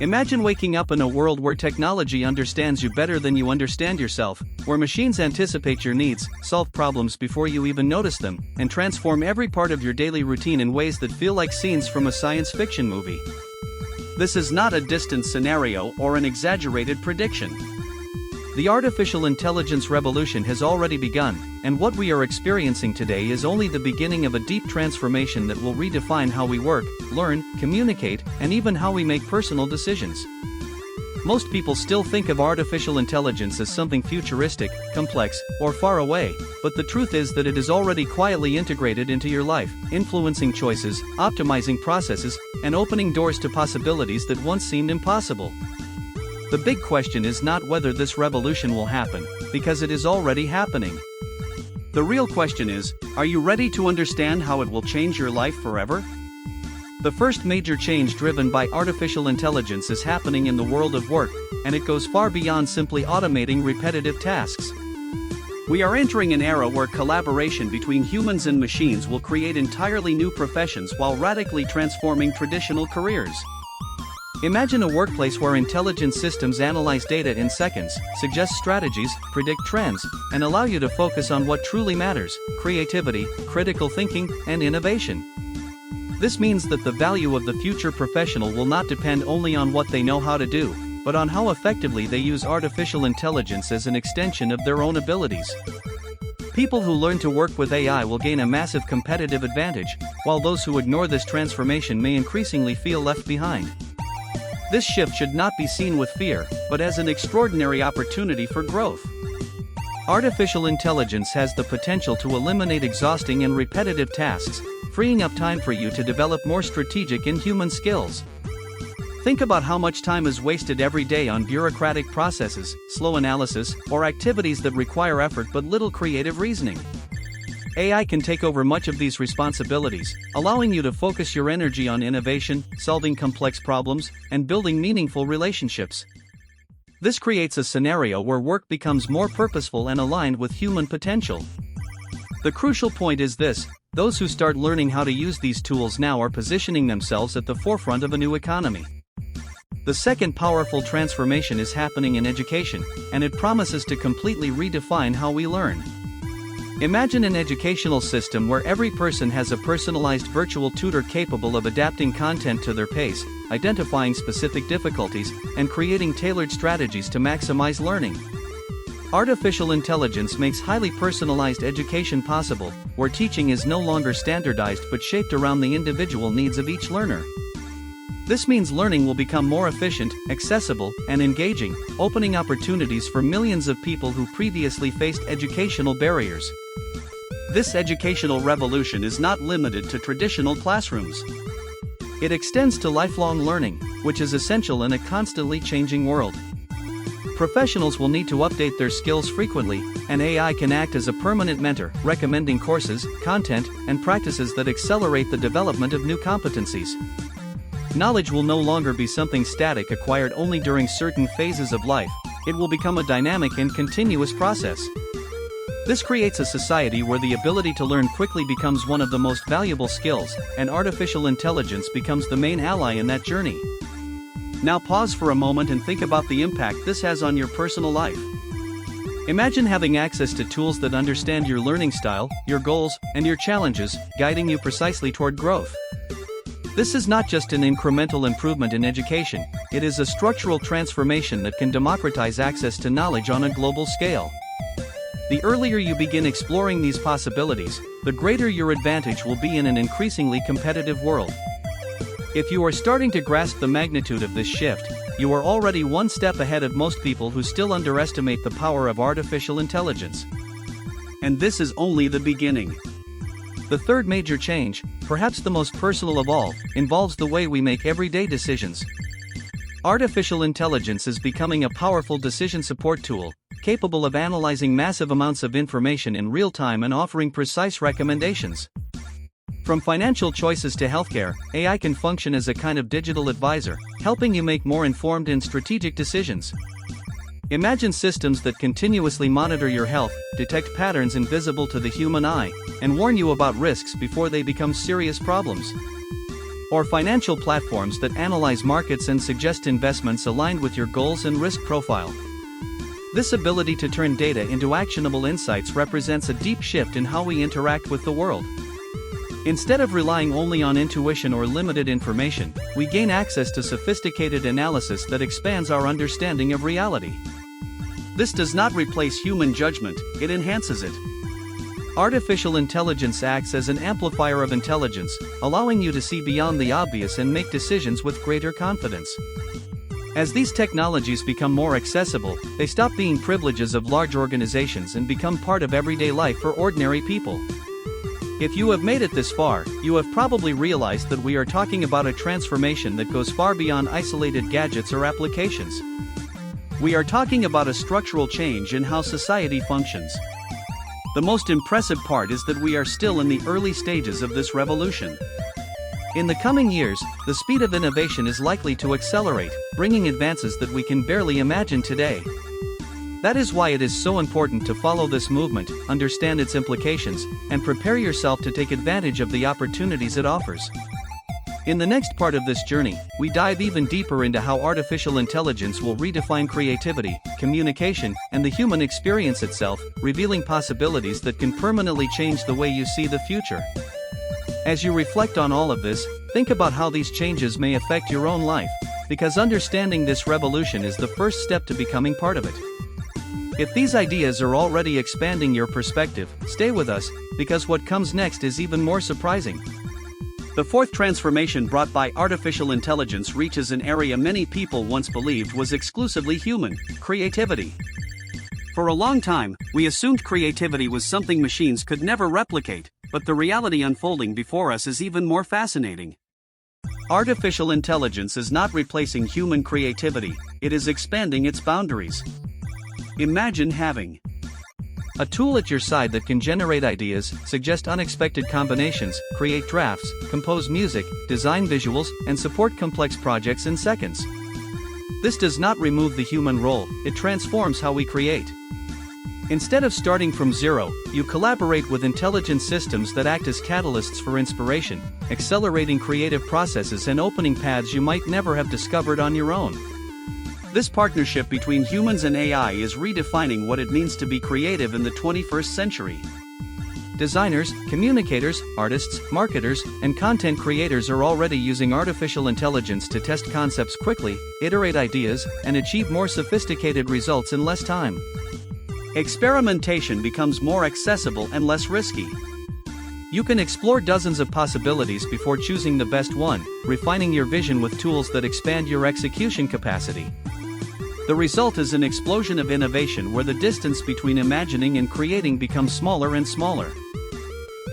Imagine waking up in a world where technology understands you better than you understand yourself, where machines anticipate your needs, solve problems before you even notice them, and transform every part of your daily routine in ways that feel like scenes from a science fiction movie. This is not a distant scenario or an exaggerated prediction. The artificial intelligence revolution has already begun, and what we are experiencing today is only the beginning of a deep transformation that will redefine how we work, learn, communicate, and even how we make personal decisions. Most people still think of artificial intelligence as something futuristic, complex, or far away, but the truth is that it is already quietly integrated into your life, influencing choices, optimizing processes, and opening doors to possibilities that once seemed impossible. The big question is not whether this revolution will happen, because it is already happening. The real question is, are you ready to understand how it will change your life forever? The first major change driven by artificial intelligence is happening in the world of work, and it goes far beyond simply automating repetitive tasks. We are entering an era where collaboration between humans and machines will create entirely new professions while radically transforming traditional careers. Imagine a workplace where intelligent systems analyze data in seconds, suggest strategies, predict trends, and allow you to focus on what truly matters: creativity, critical thinking, and innovation. This means that the value of the future professional will not depend only on what they know how to do, but on how effectively they use artificial intelligence as an extension of their own abilities. People who learn to work with AI will gain a massive competitive advantage, while those who ignore this transformation may increasingly feel left behind. This shift should not be seen with fear, but as an extraordinary opportunity for growth. Artificial intelligence has the potential to eliminate exhausting and repetitive tasks, freeing up time for you to develop more strategic and human skills. Think about how much time is wasted every day on bureaucratic processes, slow analysis, or activities that require effort but little creative reasoning. AI can take over much of these responsibilities, allowing you to focus your energy on innovation, solving complex problems, and building meaningful relationships. This creates a scenario where work becomes more purposeful and aligned with human potential. The crucial point is this: those who start learning how to use these tools now are positioning themselves at the forefront of a new economy. The second powerful transformation is happening in education, and it promises to completely redefine how we learn. Imagine an educational system where every person has a personalized virtual tutor capable of adapting content to their pace, identifying specific difficulties, and creating tailored strategies to maximize learning. Artificial intelligence makes highly personalized education possible, where teaching is no longer standardized but shaped around the individual needs of each learner. This means learning will become more efficient, accessible, and engaging, opening opportunities for millions of people who previously faced educational barriers. This educational revolution is not limited to traditional classrooms. It extends to lifelong learning, which is essential in a constantly changing world. Professionals will need to update their skills frequently, and AI can act as a permanent mentor, recommending courses, content, and practices that accelerate the development of new competencies. Knowledge will no longer be something static acquired only during certain phases of life. It will become a dynamic and continuous process. This creates a society where the ability to learn quickly becomes one of the most valuable skills, and artificial intelligence becomes the main ally in that journey. Now pause for a moment and think about the impact this has on your personal life. Imagine having access to tools that understand your learning style, your goals, and your challenges, guiding you precisely toward growth. This is not just an incremental improvement in education, it is a structural transformation that can democratize access to knowledge on a global scale. The earlier you begin exploring these possibilities, the greater your advantage will be in an increasingly competitive world. If you are starting to grasp the magnitude of this shift, you are already one step ahead of most people who still underestimate the power of artificial intelligence. And this is only the beginning. The third major change, perhaps the most personal of all, involves the way we make everyday decisions. Artificial intelligence is becoming a powerful decision support tool, capable of analyzing massive amounts of information in real time and offering precise recommendations. From financial choices to healthcare, AI can function as a kind of digital advisor, helping you make more informed and strategic decisions. Imagine systems that continuously monitor your health, detect patterns invisible to the human eye, and warn you about risks before they become serious problems. or financial platforms that analyze markets and suggest investments aligned with your goals and risk profile. This ability to turn data into actionable insights represents a deep shift in how we interact with the world. Instead of relying only on intuition or limited information, we gain access to sophisticated analysis that expands our understanding of reality. This does not replace human judgment, it enhances it. Artificial intelligence acts as an amplifier of intelligence, allowing you to see beyond the obvious and make decisions with greater confidence. As these technologies become more accessible, they stop being privileges of large organizations and become part of everyday life for ordinary people. If you have made it this far, you have probably realized that we are talking about a transformation that goes far beyond isolated gadgets or applications. We are talking about a structural change in how society functions. The most impressive part is that we are still in the early stages of this revolution. In the coming years, the speed of innovation is likely to accelerate, bringing advances that we can barely imagine today. That is why it is so important to follow this movement, understand its implications, and prepare yourself to take advantage of the opportunities it offers. In the next part of this journey, we dive even deeper into how artificial intelligence will redefine creativity, communication, and the human experience itself, revealing possibilities that can permanently change the way you see the future. As you reflect on all of this, think about how these changes may affect your own life, because understanding this revolution is the first step to becoming part of it. If these ideas are already expanding your perspective, stay with us, because what comes next is even more surprising. The fourth transformation brought by artificial intelligence reaches an area many people once believed was exclusively human: creativity. For a long time, we assumed creativity was something machines could never replicate, but the reality unfolding before us is even more fascinating. Artificial intelligence is not replacing human creativity, it is expanding its boundaries. Imagine having a tool at your side that can generate ideas, suggest unexpected combinations, create drafts, compose music, design visuals, and support complex projects in seconds. This does not remove the human role, it transforms how we create. Instead of starting from zero, you collaborate with intelligent systems that act as catalysts for inspiration, accelerating creative processes and opening paths you might never have discovered on your own. This partnership between humans and AI is redefining what it means to be creative in the 21st century. Designers, communicators, artists, marketers, and content creators are already using artificial intelligence to test concepts quickly, iterate ideas, and achieve more sophisticated results in less time. Experimentation becomes more accessible and less risky. You can explore dozens of possibilities before choosing the best one, refining your vision with tools that expand your execution capacity. The result is an explosion of innovation where the distance between imagining and creating becomes smaller and smaller.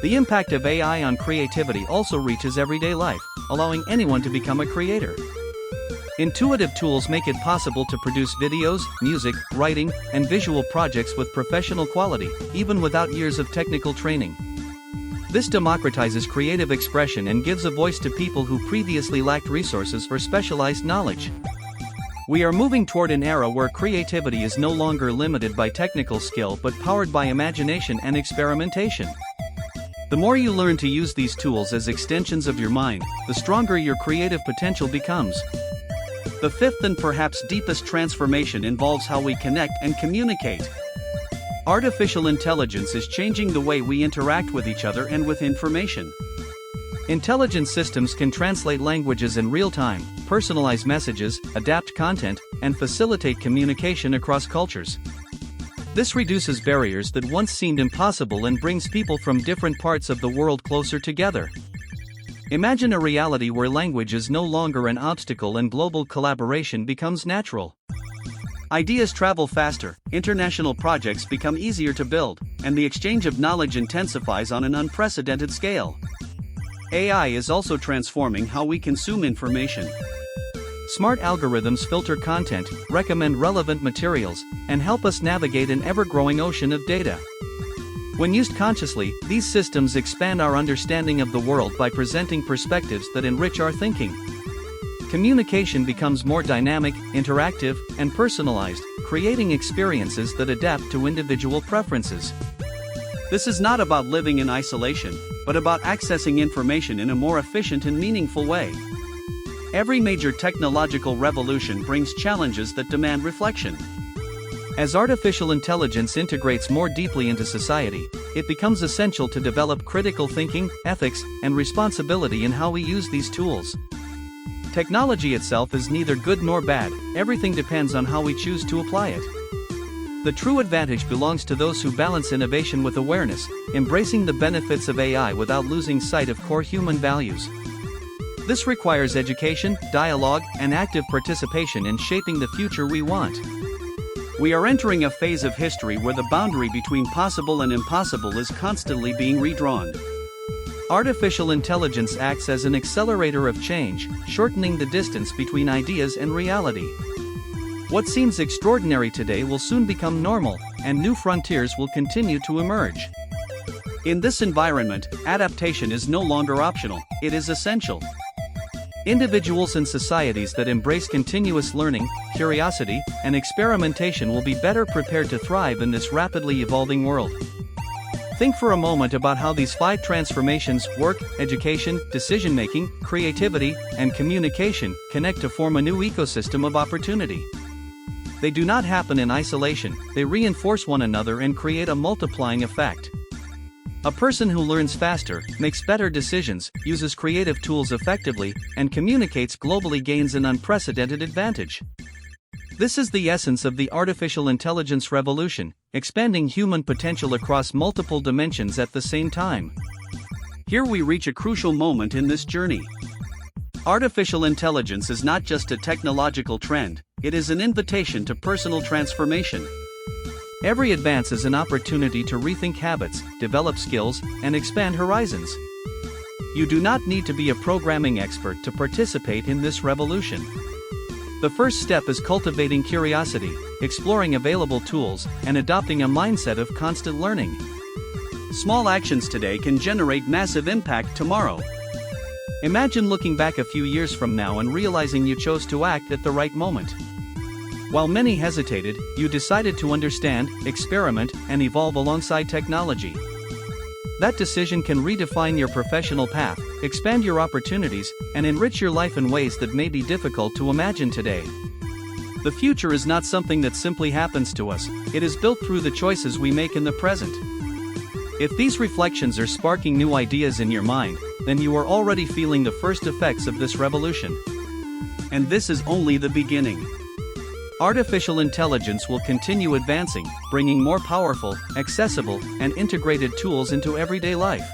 The impact of AI on creativity also reaches everyday life, allowing anyone to become a creator. Intuitive tools make it possible to produce videos, music, writing, and visual projects with professional quality, even without years of technical training. This democratizes creative expression and gives a voice to people who previously lacked resources or specialized knowledge. We are moving toward an era where creativity is no longer limited by technical skill but powered by imagination and experimentation. The more you learn to use these tools as extensions of your mind, the stronger your creative potential becomes. The fifth and perhaps deepest transformation involves how we connect and communicate. Artificial intelligence is changing the way we interact with each other and with information. Intelligent systems can translate languages in real time, personalize messages, adapt content, and facilitate communication across cultures. This reduces barriers that once seemed impossible and brings people from different parts of the world closer together. Imagine a reality where language is no longer an obstacle and global collaboration becomes natural. Ideas travel faster, international projects become easier to build, and the exchange of knowledge intensifies on an unprecedented scale. AI is also transforming how we consume information. Smart algorithms filter content, recommend relevant materials, and help us navigate an ever-growing ocean of data. When used consciously, these systems expand our understanding of the world by presenting perspectives that enrich our thinking. Communication becomes more dynamic, interactive, and personalized, creating experiences that adapt to individual preferences. This is not about living in isolation, but about accessing information in a more efficient and meaningful way. Every major technological revolution brings challenges that demand reflection. As artificial intelligence integrates more deeply into society, it becomes essential to develop critical thinking, ethics, and responsibility in how we use these tools. Technology itself is neither good nor bad, everything depends on how we choose to apply it. The true advantage belongs to those who balance innovation with awareness, embracing the benefits of AI without losing sight of core human values. This requires education, dialogue, and active participation in shaping the future we want. We are entering a phase of history where the boundary between possible and impossible is constantly being redrawn. Artificial intelligence acts as an accelerator of change, shortening the distance between ideas and reality. What seems extraordinary today will soon become normal, and new frontiers will continue to emerge. In this environment, adaptation is no longer optional, it is essential. Individuals and societies that embrace continuous learning, curiosity, and experimentation will be better prepared to thrive in this rapidly evolving world. Think for a moment about how these 5 transformations, work, education, decision-making, creativity, and communication, connect to form a new ecosystem of opportunity. They do not happen in isolation, they reinforce one another and create a multiplying effect. A person who learns faster, makes better decisions, uses creative tools effectively, and communicates globally gains an unprecedented advantage. This is the essence of the artificial intelligence revolution, expanding human potential across multiple dimensions at the same time. Here we reach a crucial moment in this journey. Artificial intelligence is not just a technological trend, it is an invitation to personal transformation. Every advance is an opportunity to rethink habits, develop skills, and expand horizons. You do not need to be a programming expert to participate in this revolution. The first step is cultivating curiosity, exploring available tools, and adopting a mindset of constant learning. Small actions today can generate massive impact tomorrow. Imagine looking back a few years from now and realizing you chose to act at the right moment. While many hesitated, you decided to understand, experiment, and evolve alongside technology. That decision can redefine your professional path, expand your opportunities, and enrich your life in ways that may be difficult to imagine today. The future is not something that simply happens to us, it is built through the choices we make in the present. If these reflections are sparking new ideas in your mind, then you are already feeling the first effects of this revolution. And this is only the beginning. Artificial intelligence will continue advancing, bringing more powerful, accessible, and integrated tools into everyday life.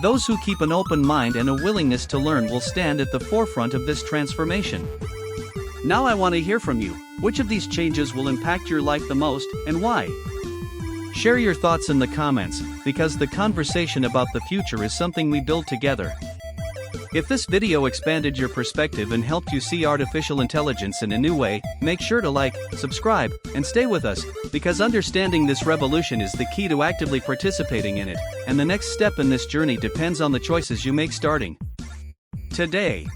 Those who keep an open mind and a willingness to learn will stand at the forefront of this transformation. Now I want to hear from you. Which of these changes will impact your life the most, and why? Share your thoughts in the comments, because the conversation about the future is something we build together. If this video expanded your perspective and helped you see artificial intelligence in a new way, make sure to like, subscribe, and stay with us, because understanding this revolution is the key to actively participating in it, and the next step in this journey depends on the choices you make starting today.